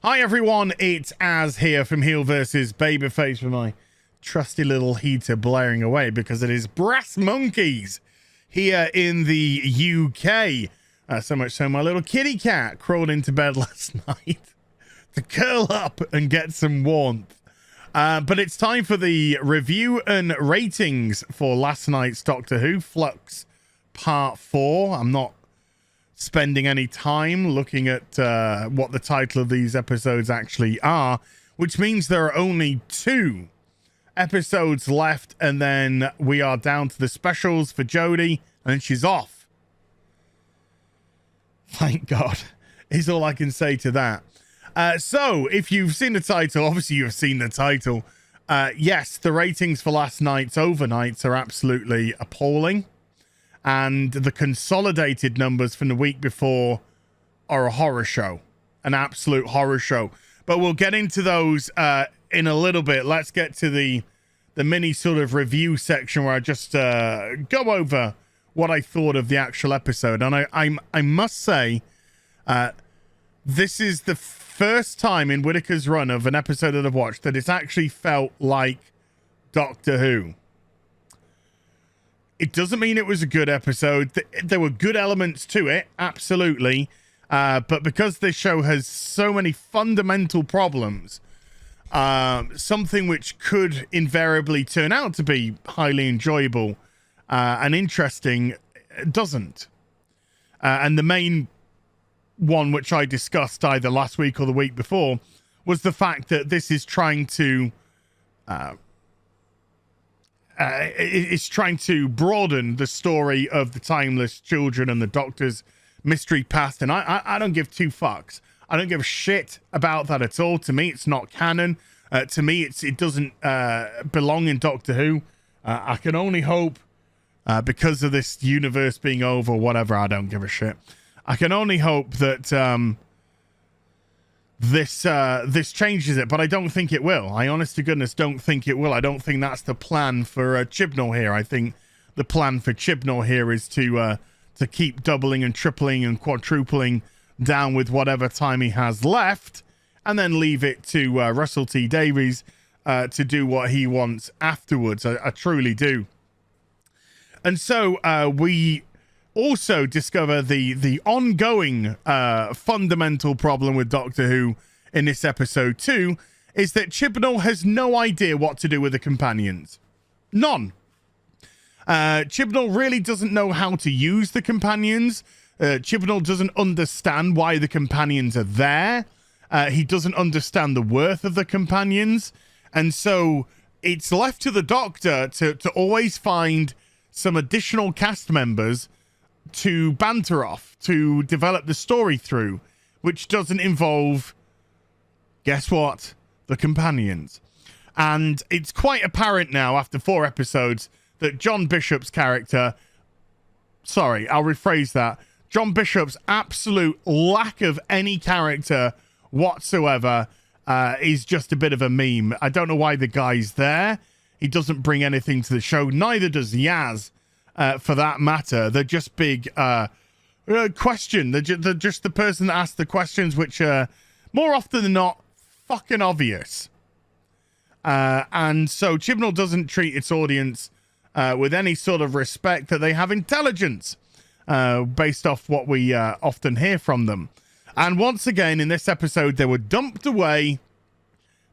Hi everyone, it's Az here from HeelvsBabyface with my trusty little heater blaring away because it is Brass Monkeys here in the UK. So much so my little kitty cat crawled into bed last night to curl up and get some warmth. But it's time for the review and ratings for last night's Doctor Who, Flux Part 4. I'm not spending any time looking at what the title of these episodes actually are, which means there are only 2 episodes left, and then we are down to the specials for Jodie, and then she's off. Thank God, is all I can say to that. So if you've seen the title, obviously you've seen the title. Yes, the ratings for last night's overnights are absolutely appalling. And the consolidated numbers from the week before are a horror show, an absolute horror show. But we'll get into those in a little bit. Let's get to the mini sort of review section where I just go over what I thought of the actual episode. And I must say, this is the first time in Whittaker's run of an episode that I've watched that it's actually felt like Doctor Who. It doesn't mean it was a good episode. There were good elements to it, absolutely. But because this show has so many fundamental problems, something which could invariably turn out to be highly enjoyable and interesting doesn't. And the main one, which I discussed either last week or the week before, was the fact that this is trying to... it's trying to broaden the story of the timeless children and the Doctor's mystery past, and I don't give 2 fucks. I don't give a shit about that at all. To me, it's not canon. To me, it doesn't belong in Doctor Who. I can only hope, because of this universe being over, whatever. I don't give a shit. I can only hope that this changes it, but I don't think it will. I honest to goodness don't think it will. I don't think that's the plan for Chibnall here. I think the plan for Chibnall here is to keep doubling and tripling and quadrupling down with whatever time he has left, and then leave it to Russell T Davies to do what he wants afterwards. I truly do. And so we also discover the ongoing fundamental problem with Doctor Who in this episode too, is that Chibnall has no idea what to do with the companions. None. Chibnall really doesn't know how to use the companions. Chibnall doesn't understand why the companions are there. He doesn't understand the worth of the companions. And so it's left to the Doctor to always find some additional cast members to banter off, to develop the story through, which doesn't involve, guess what, the companions. And it's quite apparent now after 4 episodes that John Bishop's character, sorry, I'll rephrase that, John Bishop's absolute lack of any character whatsoever is just a bit of a meme. I don't know why the guy's there. He doesn't bring anything to the show. Neither does Yaz. For that matter, they're just big question. They're just the person that asks the questions, which are more often than not fucking obvious. And so Chibnall doesn't treat its audience with any sort of respect that they have intelligence, based off what we often hear from them. And once again, in this episode, they were dumped away.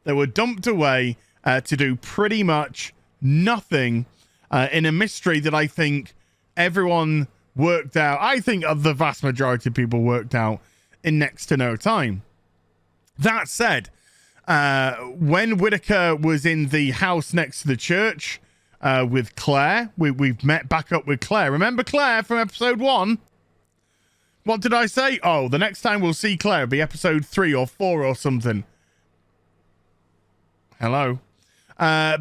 They were dumped away to do pretty much nothing. In a mystery that I think everyone worked out. I think the vast majority of people worked out in next to no time. That said, when Whittaker was in the house next to the church with Claire, we've met back up with Claire. Remember Claire from episode 1? What did I say? Oh, the next time we'll see Claire will be episode 3 or 4 or something. Hello?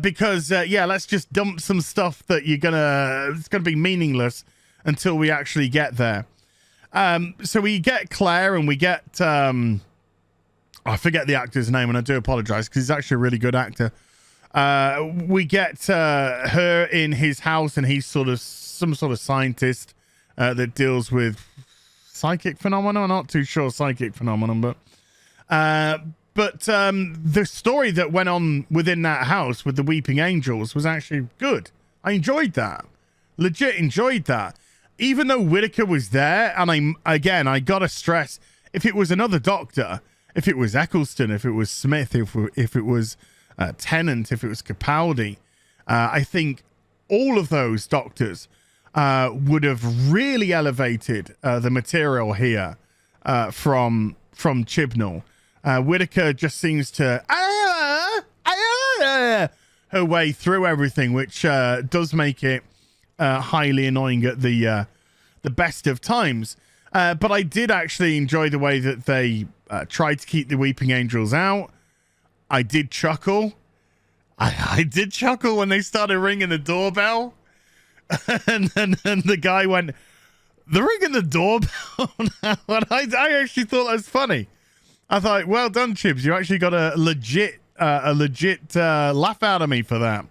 Because let's just dump some stuff that it's gonna be meaningless until we actually get there. So we get Claire and we get I forget the actor's name, and I do apologize because he's actually a really good actor. We get her in his house, and he's some sort of scientist that deals with psychic phenomena. I'm not too sure psychic phenomenon, but But the story that went on within that house with the weeping angels was actually good. I enjoyed that. Legit enjoyed that. Even though Whittaker was there, and I gotta stress, if it was another doctor, if it was Eccleston, if it was Smith, if it was Tennant, if it was Capaldi, I think all of those doctors would have really elevated the material here from Chibnall. Whittaker just seems to her way through everything, which does make it highly annoying at the best of times. But I did actually enjoy the way that they tried to keep the weeping angels out. I did chuckle. I did chuckle when they started ringing the doorbell. and the guy went, "They're ringing the doorbell now." And I actually thought that was funny. I thought, well done, Chibs. You actually got a legit laugh out of me for that.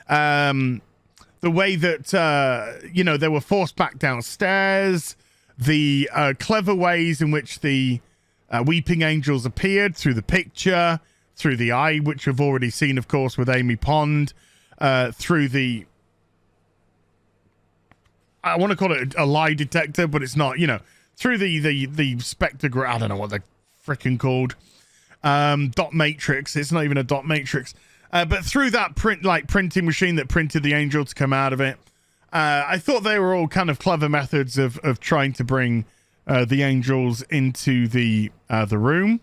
The way that, they were forced back downstairs, the clever ways in which the weeping angels appeared through the picture, through the eye, which we've already seen, of course, with Amy Pond, through the, I want to call it a lie detector, but it's not, through the spectrograph, I don't know what they're freaking called, dot matrix. It's not even a dot matrix. But through that printing machine that printed the angel to come out of it, I thought they were all kind of clever methods of trying to bring the angels into the room.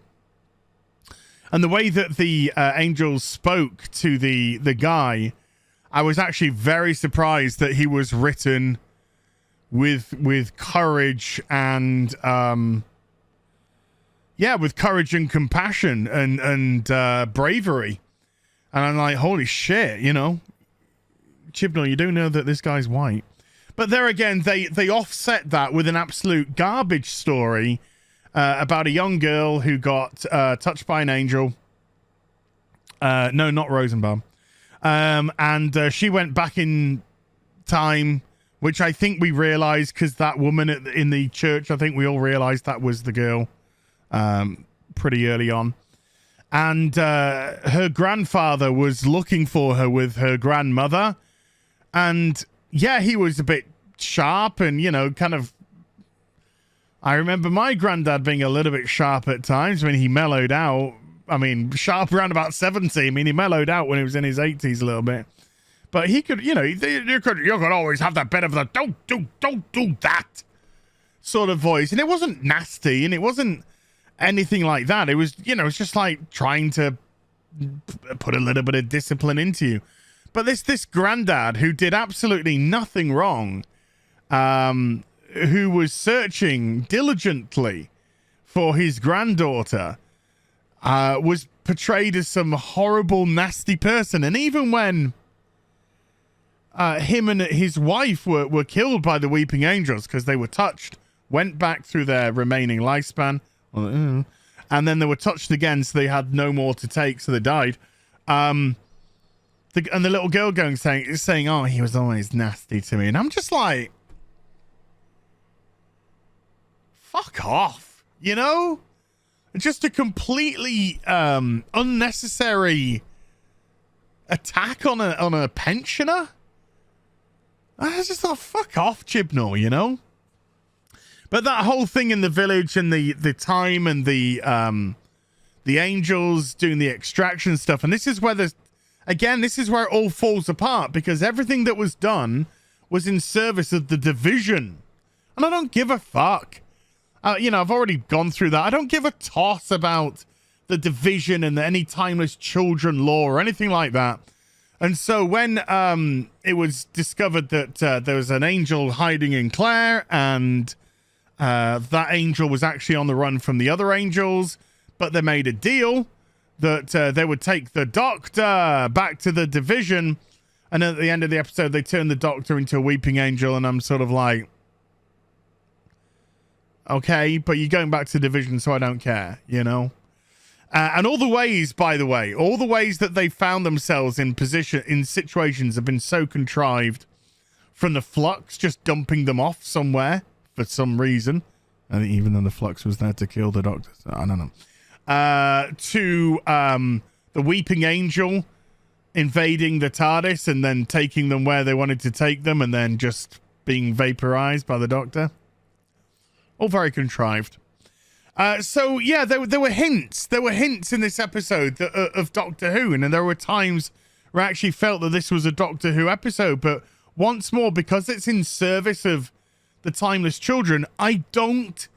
And the way that the angels spoke to the guy, I was actually very surprised that he was written with courage and with courage and compassion and bravery. And I'm like, holy shit, Chibnall, you do know that this guy's white. But there again, they offset that with an absolute garbage story about a young girl who got touched by an angel. No, not Rosenbaum. And she went back in time, which I think we realized because that woman in the church, I think we all realized that was the girl pretty early on. And her grandfather was looking for her with her grandmother. And yeah, he was a bit sharp and, kind of, I remember my granddad being a little bit sharp at times when he mellowed out. I mean, sharp around about 70. I mean, he mellowed out when he was in his 80s a little bit. But he could, you could always have that bit of the don't do that sort of voice. And it wasn't nasty and it wasn't anything like that. It was, it's just like trying to put a little bit of discipline into you. But this granddad who did absolutely nothing wrong, who was searching diligently for his granddaughter, was portrayed as some horrible, nasty person. And even when him and his wife were killed by the weeping angels because they were touched, went back through their remaining lifespan, and then they were touched again, so they had no more to take, so they died. And the little girl saying, "Oh, he was always nasty to me," and I'm just like, fuck off, just a completely unnecessary attack on a pensioner. I just thought, fuck off, Chibnall, But that whole thing in the village and the time and the angels doing the extraction stuff, and this is where it all falls apart, because everything that was done was in service of the division. And I don't give a fuck. I've already gone through that. I don't give a toss about the division and any timeless children law or anything like that. And so when it was discovered that there was an angel hiding in Claire, and that angel was actually on the run from the other angels, but they made a deal that they would take the doctor back to the division, and at the end of the episode they turned the doctor into a weeping angel, and I'm sort of like, okay, but you're going back to the division, so I don't care, and all the ways, by the way, all the ways that they found themselves in situations have been so contrived, from the Flux just dumping them off somewhere for some reason. I think even though the Flux was there to kill the doctor, so I don't know. to the Weeping Angel invading the TARDIS and then taking them where they wanted to take them and then just being vaporized by the Doctor. All very contrived. So yeah, there were hints. There were hints in this episode of Doctor Who, and there were times where I actually felt that this was a Doctor Who episode. But once more, because it's in service of the Timeless Children, I don't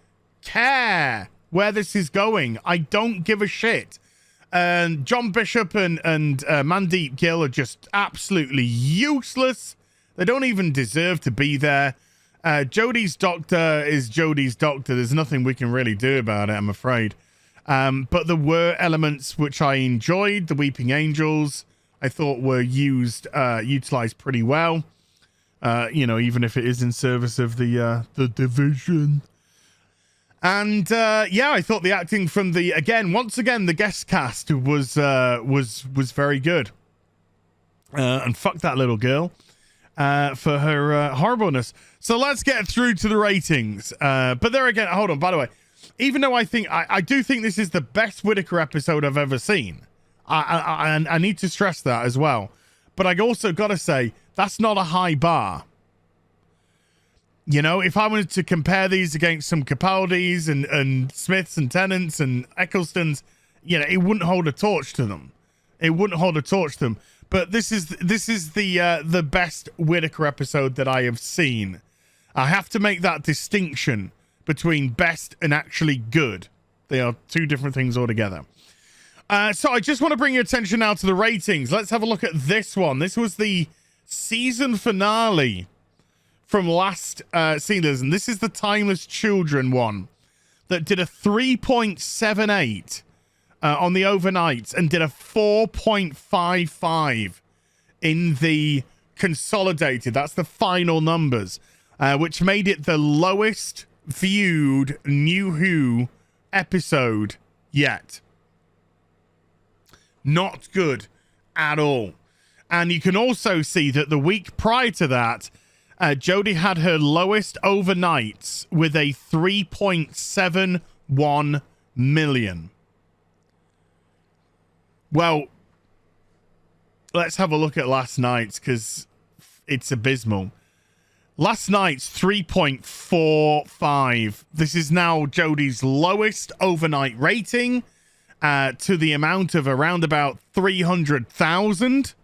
care where this is going. I don't give a shit. And John Bishop and Mandeep Gill are just absolutely useless. They don't even deserve to be there. Jodie's Doctor is Jodie's Doctor. There's nothing we can really do about it, I'm afraid. But there were elements which I enjoyed. The Weeping Angels, I thought, were utilized pretty well. Even if it is in service of the division. And yeah, I thought the acting from once again, the guest cast was very good. And fuck that little girl for her horribleness. So let's get through to the ratings. But there again, hold on. By the way, even though I do think this is the best Whittaker episode I've ever seen, I need to stress that as well. But I also got to say, that's not a high bar. You know, if I wanted to compare these against some Capaldis and Smiths and Tennants and Ecclestons, it wouldn't hold a torch to them. It wouldn't hold a torch to them. But this is the best Whittaker episode that I have seen. I have to make that distinction between best and actually good. They are two different things altogether. So I just want to bring your attention now to the ratings. Let's have a look at this one. This was the season finale from last season. This is the Timeless Children one that did a 3.78 on the overnights and did a 4.55 in the consolidated. That's the final numbers, which made it the lowest viewed NuWho episode yet. Not good at all. And you can also see that the week prior to that, Jodie had her lowest overnights with a 3.71 million. Well, let's have a look at last night's, because it's abysmal. Last night's 3.45. This is now Jodie's lowest overnight rating, to the amount of around about 300,000.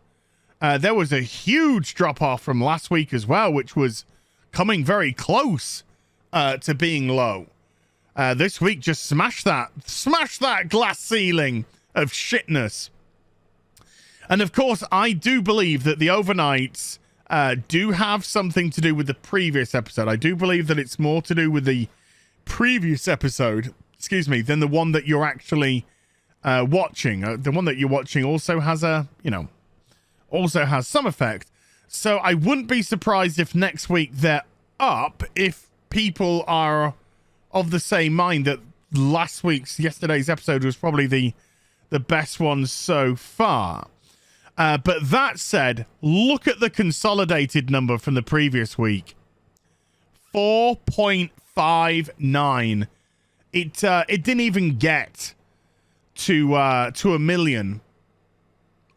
There was a huge drop-off from last week as well, which was coming very close to being low. This week just smashed that glass ceiling of shitness. And of course, I do believe that the overnights do have something to do with the previous episode. I do believe that it's more to do with the previous episode, than the one that you're actually watching. The one that you're watching also has some effect. So I wouldn't be surprised if next week they're up, if people are of the same mind that yesterday's episode was probably the best one so far. But that said, look at the consolidated number from the previous week. 4.59. It didn't even get to a million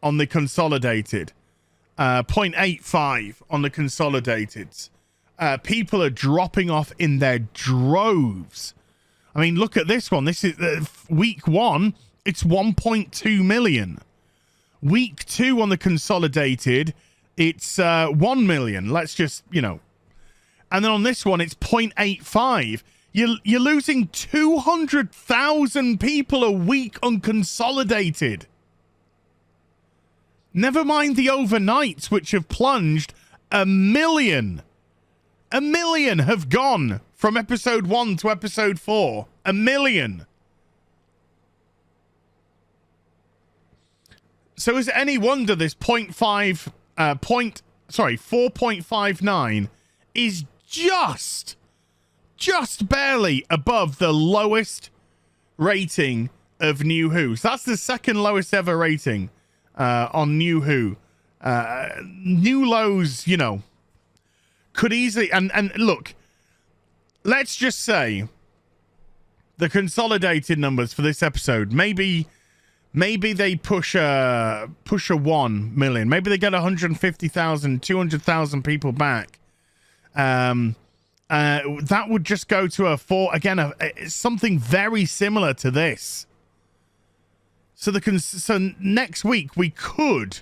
on the consolidated. 0.85 on the consolidated. People are dropping off in their droves. I mean, look at this one. This is week 1. It's 1.2 million. Week 2 on the consolidated, it's 1 million. Let's just, And then on this one, it's 0.85. You're losing 200,000 people a week on consolidated. Never mind the overnights, which have plunged 1 million. 1 million have gone from episode 1 to episode 4. 1 million. So is it any wonder this 4.59 is just barely above the lowest rating of NuWho. So that's the second lowest ever rating on NuWho. New lows, could easily... And look, let's just say the consolidated numbers for this episode. Maybe they push a 1 million. Maybe they get 150,000, 200,000 people back. That would just go to a 4 again. Something very similar to this. So next week we could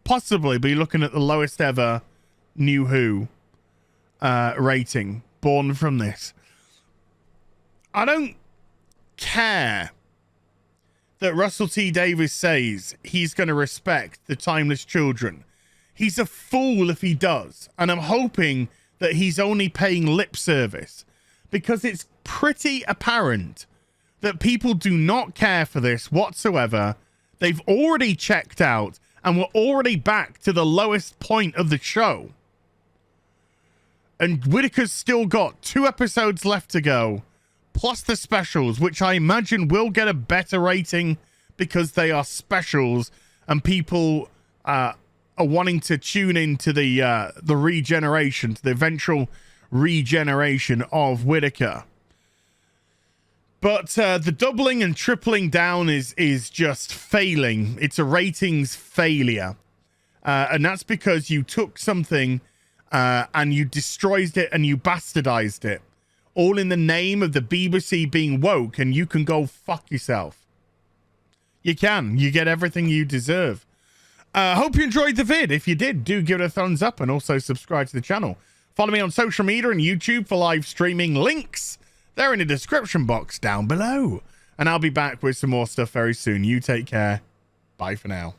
possibly be looking at the lowest ever NuWho rating born from this. I don't care that Russell T Davies says he's going to respect the timeless children. He's a fool if he does, and I'm hoping that he's only paying lip service, because it's pretty apparent that people do not care for this whatsoever. They've already checked out, and we're already back to the lowest point of the show. And Whittaker's still got 2 episodes left to go, plus the specials, which I imagine will get a better rating because they are specials, and people are wanting to tune into the regeneration, to the eventual regeneration of Whittaker. But the doubling and tripling down is just failing. It's a ratings failure. And that's because you took something and you destroyed it and you bastardized it. All in the name of the BBC being woke, and you can go fuck yourself. You can. You get everything you deserve. Hope you enjoyed the vid. If you did, do give it a thumbs up and also subscribe to the channel. Follow me on social media and YouTube for live streaming. Links, they're in the description box down below. And I'll be back with some more stuff very soon. You take care. Bye for now.